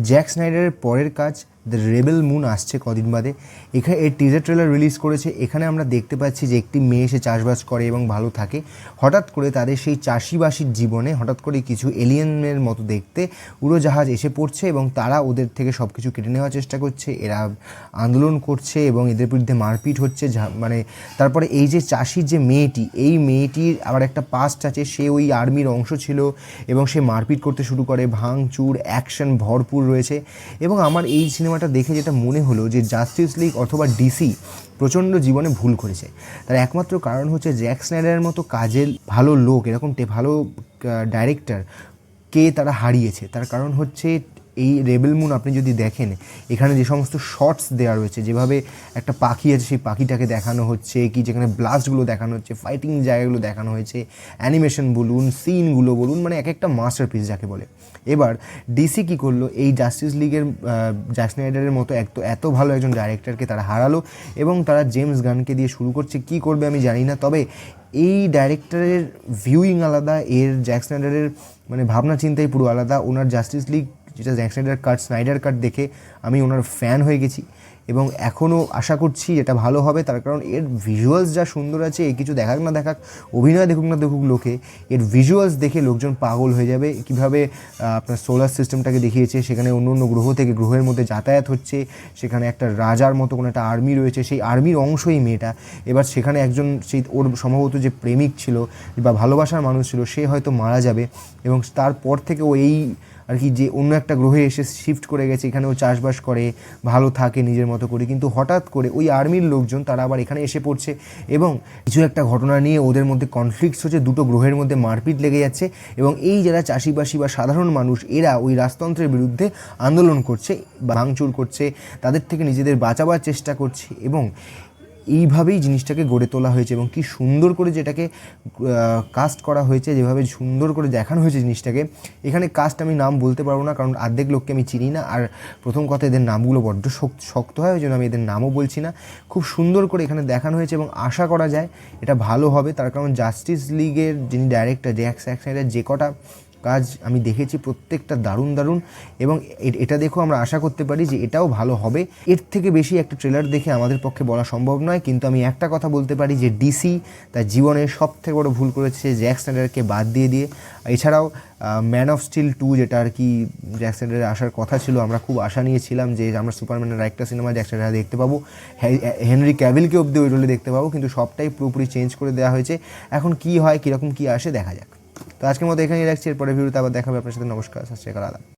Jack স্নাইডারের পরের কাজ the rebel moon আসছে কদিন বাদে। এখানে এর টিজার ট্রেলার রিলিজ করেছে। এখানে আমরা দেখতে পাচ্ছি যে একটি মেয়ে এসে চাষবাস করে এবং ভালো থাকে। হঠাৎ করে তাদের সেই চাষিবাসীর জীবনে হঠাৎ করে কিছু এলিয়েনের মতো দেখতে উড়োজাহাজ এসে পড়ছে এবং তারা ওদের থেকে সব কিছু কেটে নেওয়ার চেষ্টা করছে। এরা আন্দোলন করছে এবং এদের বিরুদ্ধে মারপিট হচ্ছে। মানে তারপরে এই যে চাষির যে মেয়েটি, এই মেয়েটির আবার একটা পাস্ট আছে, সে ওই আর্মির অংশ ছিল এবং সে মারপিট করতে শুরু করে। ভাঙচুর, অ্যাকশন ভরপুর রয়েছে। এবং আমার এই সিনেমাটা দেখে যেটা মনে হলো যে জাস্টিস লিগ অথবা ডিসি প্রচণ্ড জীবনে ভুল করেছে। তার একমাত্র কারণ হচ্ছে জ্যাক স্নাইডারের মতো কাজের ভালো লোক, এরকম ভালো ডাইরেক্টরকে তারা হারিয়েছে। তার কারণ হচ্ছে এই রেবেল মুন আপনি যদি দেখেন, এখানে যে সমস্ত শর্টস দেওয়া রয়েছে, যেভাবে একটা পাখি আছে সেই পাখিটাকে দেখানো হচ্ছে, কি যেখানে ব্লাস্টগুলো দেখানো হচ্ছে, ফাইটিং জায়গাগুলো দেখানো হয়েছে, অ্যানিমেশন বলুন, সিনগুলো বলুন, মানে এক একটা মাস্টারপিস যাকে বলে। এবার ডিসি কী করলো, এই জাস্টিস লিগের জ্যাক স্নাইডারের মতো এত ভালো একজন ডাইরেক্টরকে তারা হারালো এবং তারা জেমস গানকে দিয়ে শুরু করছে। কী করবে আমি জানি না, তবে এই ডাইরেক্টরের ভিউইং আলাদা, এর জ্যাক স্নাইডারের মানে ভাবনা চিন্তাই পুরো আলাদা। ওনার জাস্টিস লিগ যেটা জ্যাক স্নাইডার কাট দেখে আমি ওনার ফ্যান হয়ে গেছি এবং এখনও আশা করছি এটা ভালো হবে। তার কারণ এর ভিজুয়ালস যা সুন্দর আছে, এ কিছু দেখাক না দেখাক, অভিনয় দেখুক না দেখুক লোকে, এর ভিজুয়ালস দেখে লোকজন পাগল হয়ে যাবে। কীভাবে আপনার সোলার সিস্টেমটাকে দেখিয়েছে, সেখানে অন্য অন্য গ্রহ থেকে গ্রহের মধ্যে যাতায়াত হচ্ছে, সেখানে একটা রাজার মতো কোনো একটা আর্মি রয়েছে, সেই আর্মির অংশই মেয়েটা। এবার সেখানে একজন সেই ওর সম্ভবত যে প্রেমিক ছিল বা ভালোবাসার মানুষ ছিল, সে হয়তো মারা যাবে এবং তারপর থেকে ও এই আর কি যে অন্য একটা গ্রহে এসে শিফট করে গেছে, এখানে ও চাষবাস করে ভালো থাকে নিজের মতো করে। কিন্তু হঠাৎ করে ওই আর্মির লোকজন তারা আবার এখানে এসে পড়ছে এবং কিছু একটা ঘটনা নিয়ে ওদের মধ্যে কনফ্লিক্টস হচ্ছে, দুটো গ্রহের মধ্যে মারপিট লেগে যাচ্ছে এবং এই যারা চাষিবাসী বা সাধারণ মানুষ, এরা ওই রাজতন্ত্রের বিরুদ্ধে আন্দোলন করছে, ভাঙচুর করছে, তাদের থেকে নিজেদের বাঁচাবার চেষ্টা করছে এবং এইভাবেই জিনিসটাকে গড়ে তোলা হয়েছে। এবং কি সুন্দর করে যেটাকে কাস্ট করা হয়েছে, যেভাবে সুন্দর করে দেখানো হয়েছে জিনিসটাকে। এখানে কাস্ট আমি নাম বলতে পারবো না, কারণ অর্ধেক লোককে আমি চিনি না, আর প্রথম কথা এদের নামগুলো বড্ড শক্ত হয়, ওই জন্য আমি এদের নামও বলছি না। খুব সুন্দর করে এখানে দেখানো হয়েছে এবং আশা করা যায় এটা ভালো হবে। তার কারণ জাস্টিস লিগের যিনি ডাইরেক্টর জ্যাক স্নাইডার, যে কটা কাজ আমি দেখেছি প্রত্যেকটা দারুণ এবং এটা দেখেও আমরা আশা করতে পারি যে এটাও ভালো হবে। এর থেকে বেশি একটা ট্রেলার দেখে আমাদের পক্ষে বলা সম্ভব নয়, কিন্তু আমি একটা কথা বলতে পারি যে ডিসি তার জীবনের সবথেকে বড় ভুল করেছে জ্যাক স্নাইডারকে বাদ দিয়ে। এছাড়াও ম্যান অফ স্টিল 2, যেটা আর কি জ্যাক স্নাইডারের আসার কথা ছিল, আমরা খুব আশা নিয়েছিলাম যে আমরা সুপারম্যানের একটা সিনেমা জ্যাক স্নাইডার দেখতে পাবো, হেনরি ক্যাভিলকে অবধি ওই রোলে দেখতে পাবো, কিন্তু সবটাই পুরোপুরি চেঞ্জ করে দেওয়া হয়েছে। এখন কি হয়, কীরকম কী আসে দেখা যাক। তো আজকের মতো এখানেই রাখছি, এরপরে ভিডিওতে আবার দেখাবে আপনার সাথে। নমস্কার, সত শ্রী আকাল, আদাব।